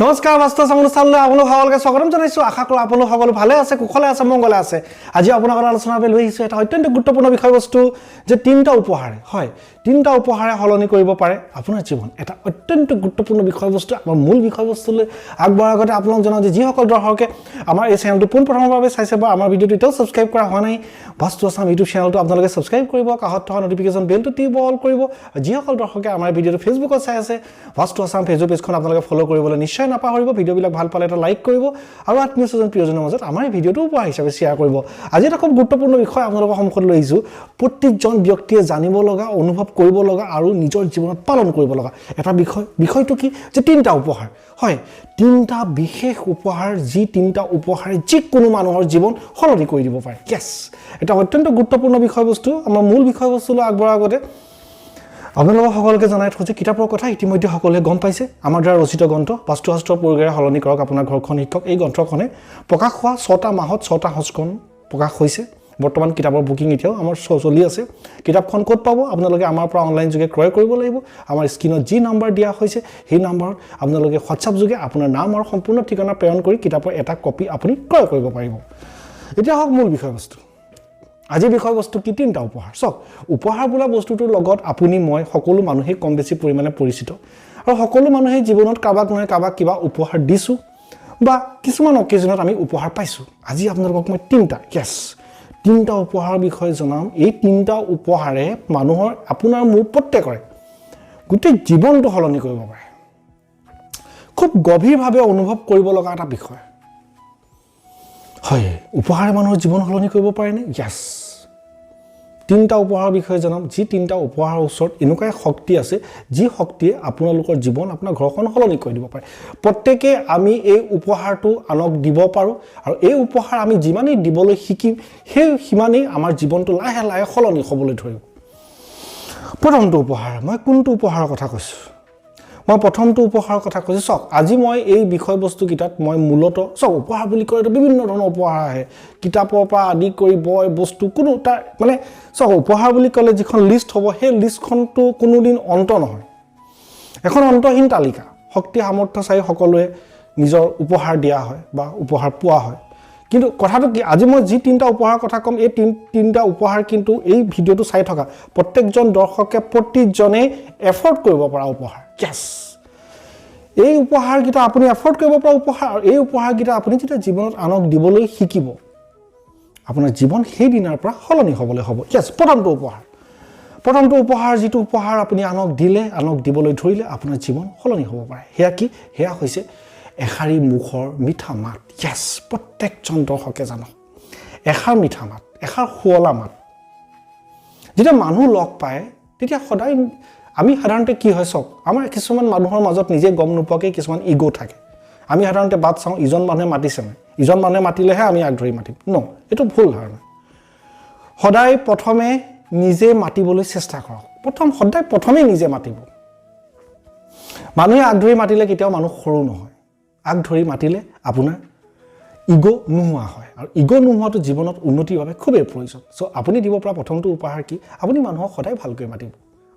নমস্কাৰ বাস্তু আছাম অনুষ্ঠানলৈ আপোনালোক সকলোকে স্বাগতম জনাইছো আশা কৰোঁ আপোনালোক সকলো ভালে আছে কুশলে আছে মংগলে আছে আজি আপোনালোকৰ আলোচনালৈ লৈ আহিছো এটা অত্যন্ত গুৰুত্বপূৰ্ণ বিষয়বস্তু যে তিনটা উপহাৰে হয় তিনটা উপহাৰে হলনি কৰিব পাৰে আপোনাৰ জীৱন এটা অত্যন্ত গুৰুত্বপূৰ্ণ বিষয়বস্তু আমাৰ মূল বিষয়বস্তুলৈ আগবঢ়াৰ আগতে আপোনালোক জনাও যে যিসকল দৰ্শকে আমাৰ এই চেনেলটো পোনপ্ৰথমৰ বাবে চাইছে বা আমাৰ ভিডিঅ'টো এতিয়াও ছাবস্ক্ৰাইব কৰা হোৱা নাই বাস্তু আছাম ইউটিউব চেনেলটো আপোনালোকে ছাবস্ক্ৰাইব কৰিব কাষত থকা নটিফিকেশ্যন বেলটো টিপ অল কৰিব যিসকল দৰ্শকে আমাৰ ভিডিঅ'টো ফেচবুকত চাই আছে বাস্তু আছাম ফেচবুক পেজখন আপোনালোকে ফলো কৰিবলৈ নিশ্চয় নাপাহৰিব ভিডিঅ'বিলাক ভাল পালে এটা লাইক কৰিব আৰু আত্মীয় স্বজন প্ৰিয়জনৰ মাজত আমাৰ এই ভিডিঅ'টো উপহাৰ হিচাপে শ্বেয়াৰ কৰিব আজি এটা খুব গুৰুত্বপূৰ্ণ বিষয় আপোনালোকৰ সন্মুখত লৈ আহিছোঁ প্ৰত্যেকজন ব্যক্তিয়ে জানিব লগা অনুভৱ কৰিব লগা আৰু নিজৰ জীৱনত পালন কৰিব লগা এটা বিষয়টো কি যে তিনটা উপহাৰ হয় তিনটা বিশেষ উপহাৰ যি তিনটা উপহাৰে যিকোনো মানুহৰ জীৱন সলনি কৰি দিব পাৰে ইয়েছ এটা অত্যন্ত গুৰুত্বপূৰ্ণ বিষয়বস্তু আমাৰ মূল বিষয়বস্তুলৈ আগবঢ়াৰ আগতে আপোনালোকক সকলোকে জনাই থৈছে কিতাপৰ কথা ইতিমধ্যে সকলোৱে গম পাইছে আমাৰ দ্বাৰা ৰচিত গ্ৰন্থ বাস্তুশাস্ত্ৰৰ পৰিগাৰে সলনি কৰক আপোনাৰ ঘৰখন শিক্ষক এই গ্ৰন্থখনে প্ৰকাশ হোৱা 6টা মাহত 6টা সংস্কৰণ প্ৰকাশ হৈছে বৰ্তমান কিতাপৰ বুকিং এতিয়াও আমাৰ চলি আছে কিতাপখন ক'ত পাব আপোনালোকে আমাৰ পৰা অনলাইন যোগে ক্ৰয় কৰিব লাগিব আমাৰ স্ক্ৰীনত যি নম্বৰ দিয়া হৈছে সেই নম্বৰত আপোনালোকে হোৱাটছআপ যোগে আপোনাৰ নাম আৰু সম্পূৰ্ণ ঠিকনা প্ৰেৰণ কৰি কিতাপৰ এটা কপি আপুনি ক্ৰয় কৰিব পাৰিব এতিয়া হওক মূল বিষয়বস্তু আজি বিষয়বস্তু কি তিনটা উপহাৰ চক উপহাৰ বোলা বস্তুটোৰ লগত আপুনি মই সকলো মানুহে কম বেছি পৰিমাণে পৰিচিত আৰু সকলো মানুহে জীৱনত কাবাক নহয় কাবাক কিবা উপহাৰ দিছো বা কিছুমান অকেজনত আমি উপহাৰ পাইছো আজি আপোনালোকক মই তিনটা উপহাৰৰ বিষয়ে জনাম এই তিনটা উপহাৰে মানুহৰ আপোনাৰ মোৰ প্ৰত্যেকৰে গোটেই জীৱনটো সলনি কৰিব পাৰে খুব গভীৰভাৱে অনুভৱ কৰিব লগা এটা বিষয় হয় উপহাৰে মানুহৰ জীৱন সলনি কৰিব পাৰে নে ইয়েছ তিনটা উপহাৰৰ বিষয়ে জনাম যি তিনটা উপহাৰৰ ওচৰত এনেকুৱা শক্তি আছে যি শক্তিয়ে আপোনালোকৰ জীৱন আপোনাৰ ঘৰখন সলনি কৰি দিব পাৰে প্ৰত্যেকে আমি এই উপহাৰটো আনক দিব পাৰোঁ আৰু এই উপহাৰ আমি যিমানেই দিবলৈ শিকিম সেই সিমানেই আমাৰ জীৱনটো লাহে লাহে সলনি হ'বলৈ ধৰিব প্ৰথমটো উপহাৰ মই কোনটো উপহাৰৰ কথা কৈছোঁ মই প্ৰথমটো উপহাৰৰ কথা কৈছোঁ চক আজি মই এই বিষয়বস্তুকেইটাত মই মূলত চক উপহাৰ বুলি ক'লে বিভিন্ন ধৰণৰ উপহাৰ আহে কিতাপৰ পৰা আদি কৰি বয় বস্তু কোনো তাৰ মানে চক উপহাৰ বুলি ক'লে যিখন লিষ্ট হ'ব সেই লিষ্টখনটো কোনোদিন অন্ত নহয় এখন অন্তহীন তালিকা শক্তি সামৰ্থ্য চাই সকলোৱে নিজৰ উপহাৰ দিয়া হয় বা উপহাৰ পোৱা হয় কিন্তু কথাটো কি আজি মই যি তিনটা উপহাৰৰ কথা ক'ম এই তিনটা উপহাৰ কিন্তু এই ভিডিঅ'টো চাই থকা প্ৰত্যেকজন দৰ্শকে প্ৰতিজনে এফৰ্ড কৰিব পৰা উপহাৰ ইয়েছ এই উপহাৰকেইটা আপুনি এফৰ্ড কৰিব পৰা উপহাৰ আৰু এই উপহাৰকেইটা আপুনি যেতিয়া জীৱনত আনক দিবলৈ শিকিব আপোনাৰ জীৱন সেই দিনাৰ পৰা সলনি হ'বলৈ হ'ব ইয়েছ প্ৰথমটো উপহাৰ যিটো উপহাৰ আপুনি আনক দিলে আনক দিবলৈ ধৰিলে আপোনাৰ জীৱন সলনি হ'ব পাৰে সেয়া কি সেয়া হৈছে এষাৰী মুখৰ মিঠা মাত ইয়েছ প্ৰত্যেকজন দৰ্শকে জানক এষাৰ মিঠা মাত এষাৰ শুৱলা মাত যেতিয়া মানুহ লগ পায় তেতিয়া সদায় আমি সাধাৰণতে কি হয় চক আমাৰ কিছুমান মানুহৰ মাজত নিজে গম নোপোৱাকৈ কিছুমান ইগো থাকে আমি সাধাৰণতে বাট চাওঁ ইজন মানুহে মাতিছে নাই ইজন মানুহে মাতিলেহে আমি আগধৰি মাতিম ন এইটো ভুল ধাৰণা সদায় প্ৰথমে নিজে মাতিবলৈ চেষ্টা কৰক সদায় প্ৰথমে নিজে মাতিব মানুহে আগধৰি মাতিলে কেতিয়াও মানুহ সৰু নহয় আগধৰি মাতিলে আপোনাৰ ইগো নোহোৱা হয় আৰু ইগো নোহোৱাটো জীৱনত উন্নতিৰ বাবে খুবেই প্ৰয়োজন চ' আপুনি দিব পৰা প্ৰথমটো উপহাৰ কি আপুনি মানুহক সদায় ভালকৈ মাতিব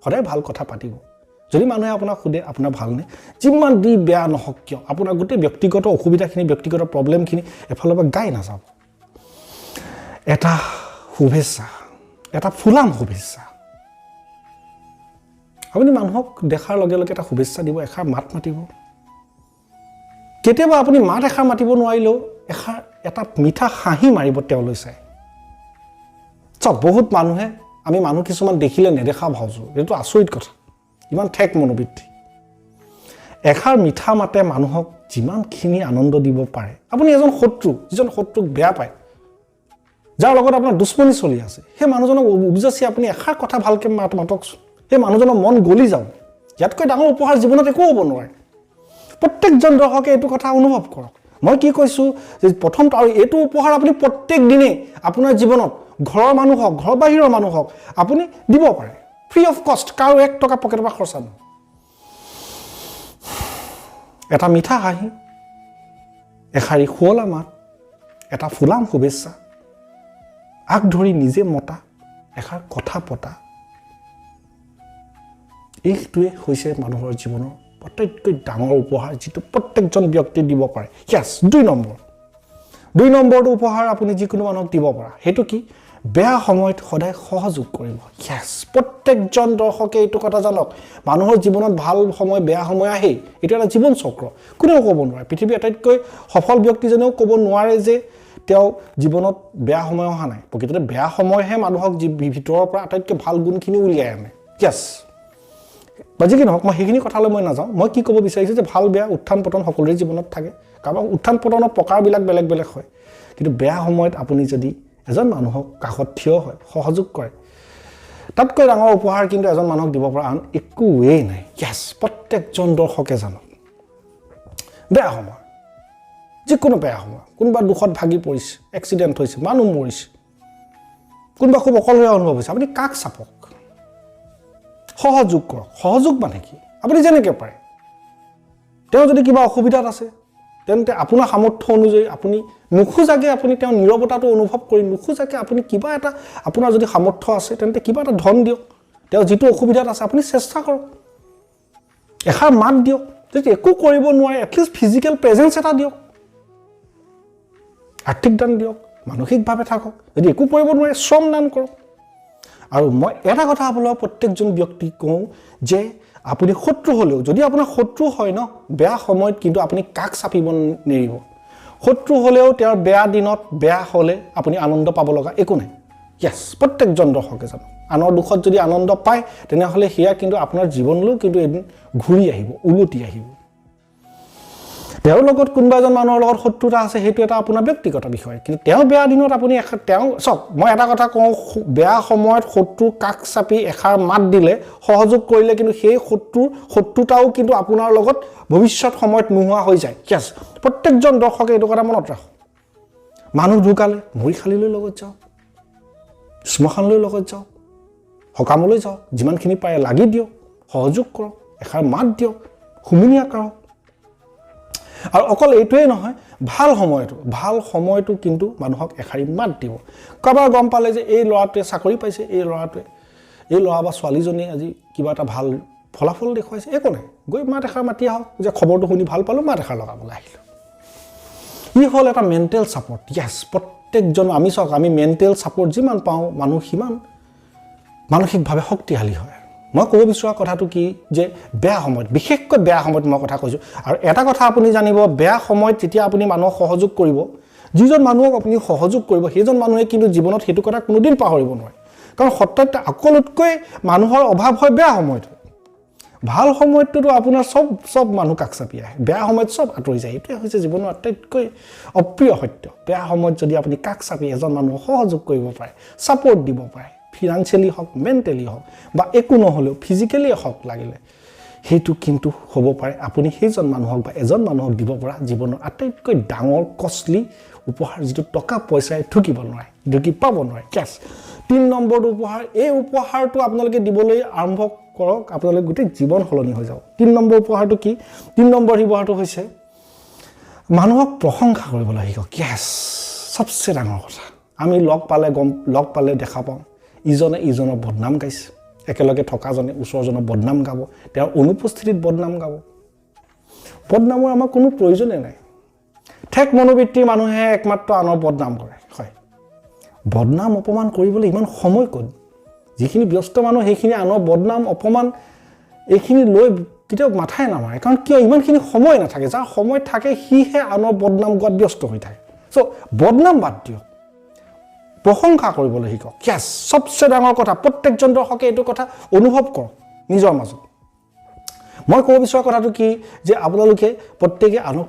সদায় ভাল কথা পাতিব যদি মানুহে আপোনাক সোধে আপোনাৰ ভালনে যিমান দি বেয়া নহওক কিয় আপোনাৰ গোটেই ব্যক্তিগত অসুবিধাখিনি ব্যক্তিগত প্ৰব্লেমখিনি এফালৰ পৰা গাই নাযাব এটা শুভেচ্ছা এটা ফুলাম শুভেচ্ছা আপুনি মানুহক দেখাৰ লগে লগে এটা শুভেচ্ছা দিব এষাৰ মাত মাতিব কেতিয়াবা আপুনি মাত এষাৰ মাতিব নোৱাৰিলেও এটা মিঠা হাঁহি মাৰিব তেওঁলৈ চাই চব বহুত মানুহে আমি মানুহ কিছুমান দেখিলে নেদেখা ভাওজোঁ এইটো আচৰিত কথা ইমান ঠেক মনোবৃত্তি এষাৰ মিঠা মাতে মানুহক যিমানখিনি আনন্দ দিব পাৰে আপুনি যিজন শত্ৰুক বেয়া পায় যাৰ লগত আপোনাৰ দুশ্মনী চলি আছে সেই মানুহজনক উপজাচি আপুনি এষাৰ কথা ভালকৈ মাতকচোন সেই মানুহজনৰ মন গলি যাব ইয়াতকৈ ডাঙৰ উপহাৰ জীৱনত একো হ'ব নোৱাৰে প্ৰত্যেকজন দৰ্শকে এইটো কথা অনুভৱ কৰক মই কি কৈছোঁ যে প্ৰথমটো আৰু এইটো উপহাৰ আপুনি প্ৰত্যেক দিনেই আপোনাৰ জীৱনত ঘৰৰ মানুহ হওক ঘৰ বাহিৰৰ মানুহ হওক আপুনি দিব পাৰে ফ্ৰী অফ কষ্ট কাৰো 1 টকা পকেটৰ পৰা খৰচা নহয় এটা মিঠা হাঁহি এষাৰী শুৱলা মাত এটা ফুলাম শুভেচ্ছা আগধৰি নিজে মতা এষাৰ কথা পতা এইটোৱে হৈছে মানুহৰ জীৱনৰ আটাইতকৈ ডাঙৰ উপহাৰ যিটো প্ৰত্যেকজন ব্যক্তিয়ে দিব পাৰে ইয়েছ 2 নম্বৰটো উপহাৰ আপুনি যিকোনো মানুহক দিব পৰা সেইটো কি বেয়া সময়ত সদায় সহযোগ কৰিব ইয়েছ প্ৰত্যেকজন দৰ্শকে এইটো কথা জানক মানুহৰ জীৱনত ভাল সময় বেয়া সময় আহে এটা এটা জীৱন চক্ৰ কোনেও ক'ব নোৱাৰে পৃথিৱীৰ আটাইতকৈ সফল ব্যক্তিজনেও ক'ব নোৱাৰে যে তেওঁ জীৱনত বেয়া সময় অহা নাই প্ৰকৃততে বেয়া সময়হে মানুহক ভিতৰৰ পৰা আটাইতকৈ ভাল গুণখিনি উলিয়াই আনে ইয়েছ বাজি কি নহওক মই সেইখিনি কথালৈ মই নাযাওঁ মই কি ক'ব বিচাৰিছোঁ যে ভাল বেয়া উত্থান পতন সকলোৰে জীৱনত থাকে কাৰোবাৰ উত্থান পতনৰ প্ৰকাৰবিলাক বেলেগ বেলেগ হয় কিন্তু বেয়া সময়ত আপুনি যদি এজন মানুহক কাষত থিয় হয় সহযোগ কৰে তাতকৈ ডাঙৰ উপহাৰ কিন্তু এজন মানুহক দিব পৰা আন একোৱেই নাই ইয়েছ প্ৰত্যেকজন দৰ্শকে জানক বেয়া সময় যিকোনো বেয়া সময় কোনোবা দুখত ভাগি পৰিছে এক্সিডেণ্ট হৈছে মানুহ মৰিছে কোনোবা খুব অকলশৰীয়া অনুভৱ হৈছে আপুনি কাক চাপক সহযোগ কৰক সহযোগ মানে কি আপুনি যেনেকৈ পাৰে তেওঁ যদি কিবা অসুবিধাত আছে তেন্তে আপোনাৰ সামৰ্থ্য অনুযায়ী আপুনি নুখোজাকে আপুনি তেওঁ নীৰৱতাটো অনুভৱ কৰি নুখোজাকে আপুনি কিবা এটা আপোনাৰ যদি সামৰ্থ্য আছে তেন্তে কিবা এটা ধন দিয়ক তেওঁ যিটো অসুবিধাত আছে আপুনি চেষ্টা কৰক এষাৰ মাত দিয়ক যদি একো কৰিব নোৱাৰে এটলিষ্ট ফিজিকেল প্ৰেজেন্স এটা দিয়ক আৰ্থিক দান দিয়ক মানসিকভাৱে থাকক যদি একো কৰিব নোৱাৰে শ্ৰম দান কৰক আৰু মই এটা কথা আপোনালোক প্ৰত্যেকজন ব্যক্তিক কওঁ যে আপুনি শত্ৰু হ'লেও যদি আপোনাৰ শত্ৰু হয় ন বেয়া সময়ত কিন্তু আপুনি কাক চাপিব নেৰিব শত্ৰু হ'লেও তেওঁৰ বেয়া দিনত বেয়া হ'লে আপুনি আনন্দ পাব লগা একো নাই ইয়েছ প্ৰত্যেকজন দৰ্শকে জানো আনৰ দুখত যদি আনন্দ পায় তেনেহ'লে সেয়া কিন্তু আপোনাৰ জীৱনলৈও কিন্তু এদিন ঘূৰি আহিব উলটি আহিব তেওঁৰ লগত কোনোবা এজন মানুহৰ লগত শত্ৰুতা আছে সেইটো এটা আপোনাৰ ব্যক্তিগত বিষয় কিন্তু তেওঁ বেয়া দিনত আপুনি তেওঁ চক মই এটা কথা কওঁ বেয়া সময়ত শত্ৰু কাক চাপি এষাৰ মাত দিলে সহযোগ কৰিলে কিন্তু সেই শত্ৰুতাও কিন্তু আপোনাৰ লগত ভৱিষ্যত সময়ত নোহোৱা হৈ যায় ইয়েছ প্ৰত্যেকজন দৰ্শকে এইটো কথা মনত ৰাখক মানুহ ঢুকালে মৰিশালীলৈ লগত যাওক শ্মশানলৈ লগত যাওক সকামলৈ যাওক যিমানখিনি পাৰে লাগি দিয়ক সহযোগ কৰক এষাৰ মাত দিয়ক হুমুনিয়া কৰক আৰু অকল এইটোৱেই নহয় ভাল সময়টো কিন্তু মানুহক এষাৰি মাত দিব কাৰোবাৰ গম পালে যে এই ল'ৰাটোৱে চাকৰি পাইছে এই ল'ৰা বা ছোৱালীজনীয়ে আজি কিবা এটা ভাল ফলাফল দেখুৱাইছে একো নাই গৈ মাত এষাৰ মাতি আহক যে খবৰটো শুনি ভাল পালোঁ মাত এষাৰ লগাবলৈ আহিলোঁ ই হ'ল এটা মেণ্টেল ছাপৰ্ট ইয়েছ প্ৰত্যেকজন আমি চাওক আমি মেণ্টেল ছাপৰ্ট যিমান পাওঁ মানুহ সিমান মানসিকভাৱে শক্তিশালী হয় মই ক'ব বিচৰা কথাটো কি যে বেয়া সময়ত বিশেষকৈ বেয়া সময়ত মই কথা কৈছোঁ আৰু এটা কথা আপুনি জানিব বেয়া সময়ত যেতিয়া আপুনি মানুহক সহযোগ কৰিব যিজন মানুহক আপুনি সহযোগ কৰিব সেইজন মানুহে কিন্তু জীৱনত সেইটো কথা কোনোদিন পাহৰিব নোৱাৰে কাৰণ সত্যত সকলোতকৈ মানুহৰ অভাৱ হয় বেয়া সময়ত ভাল সময়ততো আপোনাৰ সব মানুহ কাষ চাপি আহে বেয়া সময়ত সব আঁতৰি যায় এইটোৱে হৈছে জীৱনৰ আটাইতকৈ অপ্ৰিয় সত্য বেয়া সময়ত যদি আপুনি কাষ চাপি এজন মানুহক সহযোগ কৰিব পাৰে ছাপৰ্ট দিব পাৰে ফিনান্সিয়েলি হওক মেণ্টেলি হওক বা একো নহ'লেও ফিজিকেলি হওক লাগিলে সেইটো কিন্তু হ'ব পাৰে আপুনি সেইজন মানুহক বা এজন মানুহক দিব পৰা জীৱনৰ আটাইতকৈ ডাঙৰ কষ্টলি উপহাৰ যিটো টকা পইচাই ঢুকি পাব নোৱাৰে কেছ 3 নম্বৰটো উপহাৰ এই উপহাৰটো আপোনালোকে দিবলৈ আৰম্ভ কৰক আপোনালোকে গোটেই জীৱন সলনি হৈ যাব 3 নম্বৰ উপহাৰটো কি 3 নম্বৰ উপহাৰটো হৈছে মানুহক প্ৰশংসা কৰিবলৈ শিকক কেছ সবচে ডাঙৰ কথা আমি লগ পালে দেখা পাওঁ ইজনে ইজনৰ বদনাম গাইছে একেলগে থকাজনে ওচৰজনৰ বদনাম গাব তেওঁৰ অনুপস্থিতিত বদনাম গাব বদনামৰ আমাৰ কোনো প্ৰয়োজনে নাই ঠেক মনোবৃত্তিৰ মানুহে একমাত্ৰ আনৰ বদনাম কৰে হয় বদনাম অপমান কৰিবলৈ ইমান সময় ক'ত যিখিনি ব্যস্ত মানুহ সেইখিনি আনৰ বদনাম অপমান এইখিনি লৈ কেতিয়াও মাথাই নামাৰে কাৰণ কিয় ইমানখিনি সময় নাথাকে যাৰ সময় থাকে সিহে আনৰ বদনাম গোৱাত ব্যস্ত হৈ থাকে চ' বদনাম বাদ দিয়ক প্ৰশংসা কৰিবলৈ শিকক ইয়েছ সবচে ডাঙৰ কথা প্ৰত্যেকজন দৰ্শকে এইটো কথা অনুভৱ কৰক নিজৰ মাজত মই ক'ব বিচৰা কথাটো কি যে আপোনালোকে প্ৰত্যেকে আনক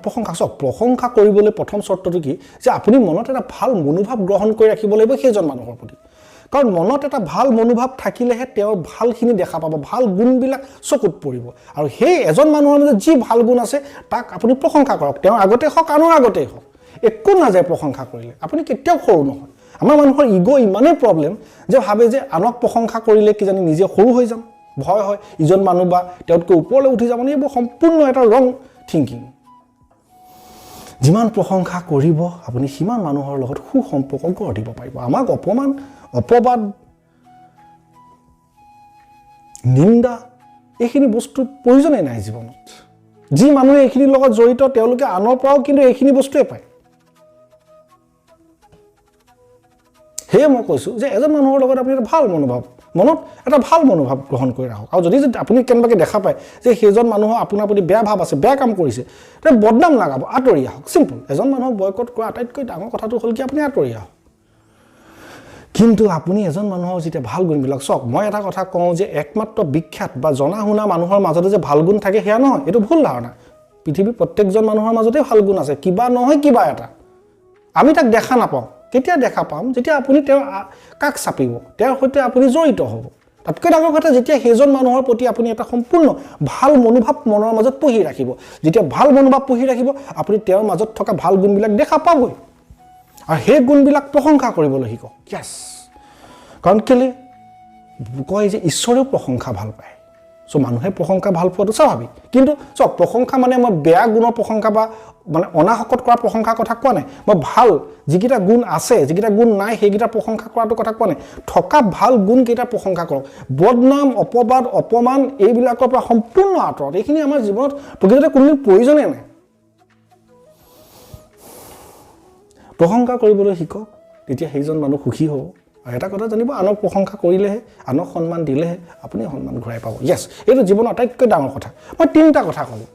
প্ৰশংসা কৰিবলৈ প্ৰথম চৰ্তটো কি যে আপুনি মনত এটা ভাল মনোভাৱ গ্ৰহণ কৰি ৰাখিব লাগিব সেইজন মানুহৰ প্ৰতি কাৰণ মনত এটা ভাল মনোভাৱ থাকিলেহে তেওঁৰ ভালখিনি দেখা পাব ভাল গুণবিলাক চকুত পৰিব আৰু সেই এজন মানুহৰ মাজত যি ভাল গুণ আছে তাক আপুনি প্ৰশংসা কৰক তেওঁৰ আগতে হওক আনৰ আগতেই হওক একো নাযায় প্ৰশংসা কৰিলে আপুনি কেতিয়াও সৰু নহয় আমাৰ মানুহৰ ইগো ইমানেই প্ৰব্লেম যে ভাবে যে আনক প্ৰশংসা কৰিলে কিজানি নিজে সৰু হৈ যাম ভয় হয় ইজন মানুহ বা তেওঁতকৈ ওপৰলৈ উঠি যাব এইবোৰ সম্পূৰ্ণ এটা ৰং থিংকিং যিমান প্ৰশংসা কৰিব আপুনি সিমান মানুহৰ লগত সুসম্পৰ্ক গঢ় দিব পাৰিব আমাক অপবাদ নিন্দা এইখিনি বস্তু প্ৰয়োজনেই নাই জীৱনত যি মানুহে এইখিনিৰ লগত জড়িত তেওঁলোকে আনৰ পৰাও কিন্তু এইখিনি বস্তুৱে পায় হে মই কৈছো যে এজন মানুহৰ লগত আপুনি এটা ভাল মনোভাৱ মনত এটা ভাল মনোভাৱ গ্ৰহণ কৰি ৰাখক আৰু যদি আপুনি কেনেবাকে দেখা পায় যে সেইজন মানুহৰ আপোনাৰ প্ৰতি বেয়া ভাৱ আছে বেয়া কাম কৰিছে তে বদনাম লাগাব আঁতৰি আহক সিম্পল এজন মানুহক বয়কট কৰা আটাইতকৈ ডাঙৰ কথাটো হ'ল কি আপুনি আঁতৰি আহক কিন্তু আপুনি এজন মানুহৰ যেতিয়া ভাল গুণবিলাক চক মই এটা কথা কওঁ যে একমাত্ৰ বিখ্যাত বা জনা শুনা মানুহৰ মাজতে যে ভাল গুণ থাকে হেয়া নহয় এটো ভুল ধাৰণা পৃথিৱীৰ প্ৰত্যেকজন মানুহৰ মাজতে ভাল গুণ আছে কিবা নহয় কিবা এটা আমি তাক দেখা নাপাওঁ কেতিয়া দেখা পাম যেতিয়া আপুনি তেওঁৰ কাক চাপিব তেওঁৰ সৈতে আপুনি জড়িত হ'ব তাতকৈ ডাঙৰ কথা যেতিয়া সেইজন মানুহৰ প্ৰতি আপুনি এটা সম্পূৰ্ণ ভাল মনোভাৱ মনৰ মাজত পহি ৰাখিব যেতিয়া ভাল মনোভাৱ পহি ৰাখিব আপুনি তেওঁৰ মাজত থকা ভাল গুণবিলাক দেখা পাবই আৰু সেই গুণবিলাক প্ৰশংসা কৰিবলৈ শিকক ইয়েছ কাৰণ কেলে কয় যে ঈশ্বৰেও প্ৰশংসা ভাল পায় সো মানুহে প্ৰশংসা ভাল পোৱাটো স্বাভাৱিক কিন্তু চক প্ৰশংসা মানে মই বেয়া গুণৰ প্ৰশংসা বা মানে অনাহকত কৰা প্ৰশংসা কথা কোৱা নাই মই ভাল যিকিটা গুণ আছে যিকিটা গুণ নাই সেইকিটা প্ৰশংসা কৰাটো কথা কোৱা নাই থকা ভাল গুণ কেইটা প্ৰশংসা কৰক বদনাম অপবাদ অপমান এইবিলাকৰ পৰা সম্পূৰ্ণ আঁতৰত এইখিনি আমাৰ জীৱনত প্ৰকৃততে কোনো প্ৰয়োজনে নাই প্ৰশংসা কৰিবলৈ শিকক তেতিয়া সেইজন মানুহ সুখী হ'ব আৰু এটা কথা জানিব আনক প্ৰশংসা কৰিলেহে আনক সন্মান দিলেহে আপুনি সন্মান ঘূৰাই পাব ইয়েছ এইটো জীৱনৰ আটাইতকৈ ডাঙৰ কথা মই তিনিটা কথা ক'লো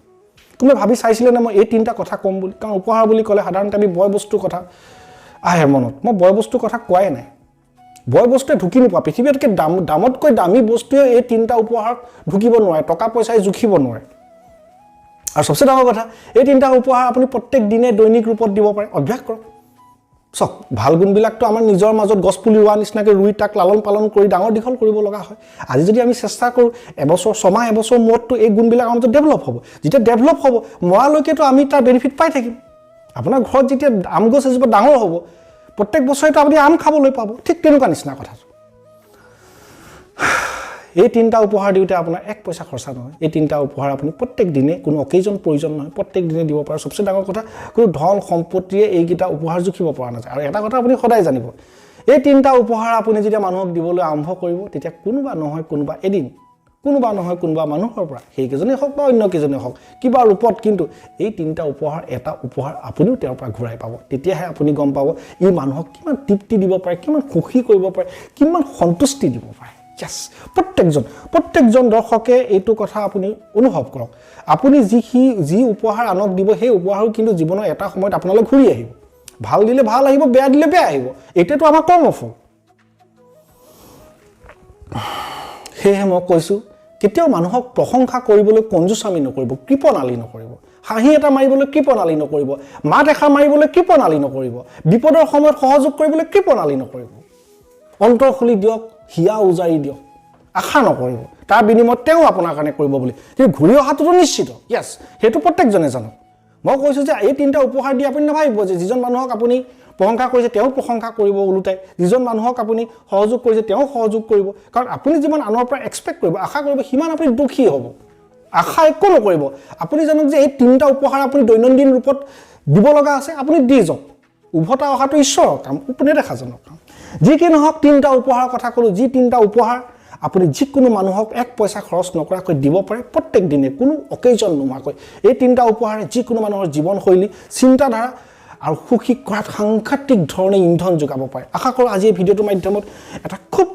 তুমি ভাবি চাইছিলে না মই এই তিনিটা কথা কম বুলি কাৰণ উপহাৰ বুলি ক'লে সাধাৰণতে আমি বয় বস্তুৰ কথা আহে মনত মই বয় বস্তুৰ কথা কোৱাই নাই বয় বস্তুৱে ঢুকি নোপোৱা পৃথিৱীতকৈ দামতকৈ দামী বস্তুৱে এই তিনিটা উপহাৰ ঢুকিব নোৱাৰে টকা পইচাই জুখিব নোৱাৰে আৰু সবচে ডাঙৰ কথা এই তিনিটা উপহাৰ আপুনি প্ৰত্যেক দিনে দৈনিক ৰূপত দিব পাৰে অভ্যাস কৰক চক ভাল গুণবিলাকতো আমাৰ নিজৰ মাজত গছ পুলি ৰোৱা নিচিনাকৈ ৰুই তাক লালন পালন কৰি ডাঙৰ দীঘল কৰিব লগা হয় আজি যদি আমি চেষ্টা কৰোঁ এবছৰ ছমাহ এবছৰ মূৰততো এই গুণবিলাক আমাৰ মাজত ডেভেলপ হ'ব যেতিয়া ডেভেলপ হ'ব মৰালৈকেতো আমি তাৰ বেনিফিট পাই থাকিম আপোনাৰ ঘৰত যেতিয়া আম গছ এজোপা ডাঙৰ হ'ব প্ৰত্যেক বছৰেতো আপুনি আম খাবলৈ পাব ঠিক তেনেকুৱা নিচিনা কথাটো এই তিনিটা উপহাৰ দিওঁতে আপোনাৰ এক পইচা খৰচা নহয় এই তিনিটা উপহাৰ আপুনি প্ৰত্যেক দিনে কোনো অকেজন প্ৰয়োজন নহয় প্ৰত্যেক দিনে দিব পাৰে সবচে ডাঙৰ কথা কোনো ধন সম্পত্তিয়ে এইকেইটা উপহাৰ জুখিব পৰা নাযায় আৰু এটা কথা আপুনি সদায় জানিব এই তিনিটা উপহাৰ আপুনি যেতিয়া মানুহক দিবলৈ আৰম্ভ কৰিব তেতিয়া কোনোবা নহয় কোনোবা এদিন কোনোবা নহয় কোনোবা মানুহৰ পৰা সেইকেইজনেই হওক বা অন্য কেইজনেই হওক কিবা ৰূপত কিন্তু এই তিনিটা উপহাৰ এটা উপহাৰ আপুনিও তেওঁৰ পৰা ঘূৰাই পাব তেতিয়াহে আপুনি গম পাব ই মানুহক কিমান তৃপ্তি দিব পাৰে কিমান সুখী কৰিব পাৰে কিমান সন্তুষ্টি দিব পাৰে yes প্ৰত্যেকজন দৰ্শকে এইটো কথা আপুনি অনুভৱ কৰক আপুনি যি উপহাৰ আনক দিব সেই উপহাৰো কিন্তু জীৱনৰ এটা সময়ত আপোনালৈ ঘূৰি আহিব ভাল দিলে ভাল আহিব বেয়া দিলে বেয়া আহিব এটাতো আমাৰ কৰ্মফল সেয়ে মই কৈছো কেতিয়াও মানুহক প্ৰশংসা কৰিবলৈ কঞ্জুচামি নকৰিব কৃপণালী নকৰিব হাঁহি এটা মাৰিবলৈ কৃপণালী নকৰিব মাত এষাৰ মাৰিবলৈ কৃপণালী নকৰিব বিপদৰ সময়ত সহযোগ কৰিবলৈ কৃপণালী নকৰিব অন্তৰ খুলি দিয়ক হিয়া উজাৰি দিয়ক আশা নকৰিব তাৰ বিনিময়ত তেওঁ আপোনাৰ কাৰণে কৰিব বুলি কিন্তু ঘূৰি অহাটোতো নিশ্চিত ইয়েছ সেইটো প্ৰত্যেকজনে জানক মই কৈছো যে এই তিনিটা উপহাৰ দি আপুনি নাভাবিব যে যিজন মানুহক আপুনি প্ৰশংসা কৰিছে তেওঁ প্ৰশংসা কৰিব ওলোটাই যিজন মানুহক আপুনি সহযোগ কৰিছে তেওঁ সহযোগ কৰিব কাৰণ আপুনি যিমান আনৰ পৰা এক্সপেক্ট কৰিব আশা কৰিব সিমান আপুনি দুখী হ'ব আশা একো নকৰিব আপুনি জানক যে এই তিনিটা উপহাৰ আপুনি দৈনন্দিন ৰূপত দিব লগা আছে আপুনি দি যাওক উভতা অহাটো ঈশ্বৰৰ কাম আপুনি দেখা জানক যি কি নহওক তিনিটা উপহাৰৰ কথা ক'লো যি তিনিটা উপহাৰ আপুনি যিকোনো মানুহক এক পইচা খৰচ নকৰাকৈ দিব পাৰে প্ৰত্যেক দিনে কোনো অকেজন নোহোৱাকৈ এই তিনিটা উপহাৰে যিকোনো মানুহৰ জীৱনশৈলী চিন্তাধাৰা আৰু সুখী কৰাত সাংঘাতিক ধৰণে ইন্ধন যোগাব পাৰে আশা কৰোঁ আজি এই ভিডিঅ'টোৰ মাধ্যমত এটা খুব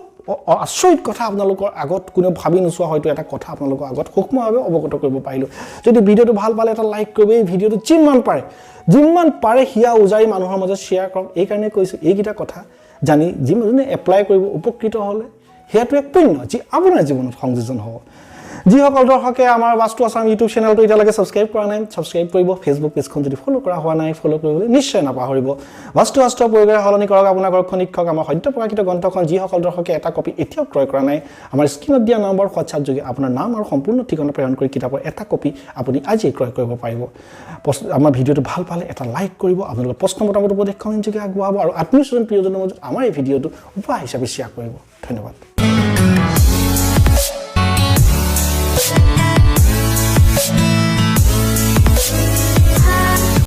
আচৰিত কথা আপোনালোকৰ আগত কোনো ভাবি নোচোৱা হয়তো এটা কথা আপোনালোকৰ আগত সূক্ষ্মভাৱে অৱগত কৰিব পাৰিলোঁ যদি ভিডিঅ'টো ভাল পালে এটা লাইক কৰিব এই ভিডিঅ'টো যিমান পাৰে হিয়া উজাৰি মানুহৰ মাজত শ্বেয়াৰ কৰক এই কাৰণে কৈছোঁ এইকেইটা কথা জানি যিজনে এপ্লাই কৰিব উপকৃত হ'লে হেয়াটো এক পুণ্য যি আপোনাৰ জীৱনত সংযোজন হ'ব যিসকল দৰ্শকে আমাৰ বাস্তু আছাম ইউটিউব চেনেলটো এতিয়ালৈকে ছাবস্ক্ৰাইব কৰা নাই ছাবস্ক্ৰাইব কৰিব ফেচবুক পেজখন যদি ফ'ল' কৰা হোৱা নাই ফ'ল' কৰিবলৈ নিশ্চয় নাপাহৰিব বাস্তু শাস্ত্ৰ প্ৰয়োগেৰে সলনি কৰক আপোনাৰ ঘৰখন শিক্ষক আমাৰ সত্য প্ৰকাশিত গ্ৰন্থখন যিসকল দৰ্শকে এটা কপি এতিয়াও ক্ৰয় কৰা নাই আমাৰ স্ক্ৰীনত দিয়া নম্বৰ হোৱাটছআপ যোগে আপোনাৰ নাম আৰু সম্পূৰ্ণ ঠিকনা প্ৰেৰণ কৰি কিতাপৰ এটা কপি আপুনি আজিয়ে ক্ৰয় কৰিব পাৰিব আমাৰ ভিডিঅ'টো ভাল পালে এটা লাইক কৰিব আপোনালোকৰ প্ৰশ্ন মতামত উপদেশ কমেণ্ট যোগে আগবঢ়াব আৰু আত্মীয় স্বজন প্ৰিয়জনৰ মাজত আমাৰ এই ভিডিঅ'টো উপহাৰ হিচাপে শ্বেয়াৰ কৰিব ধন্যবাদ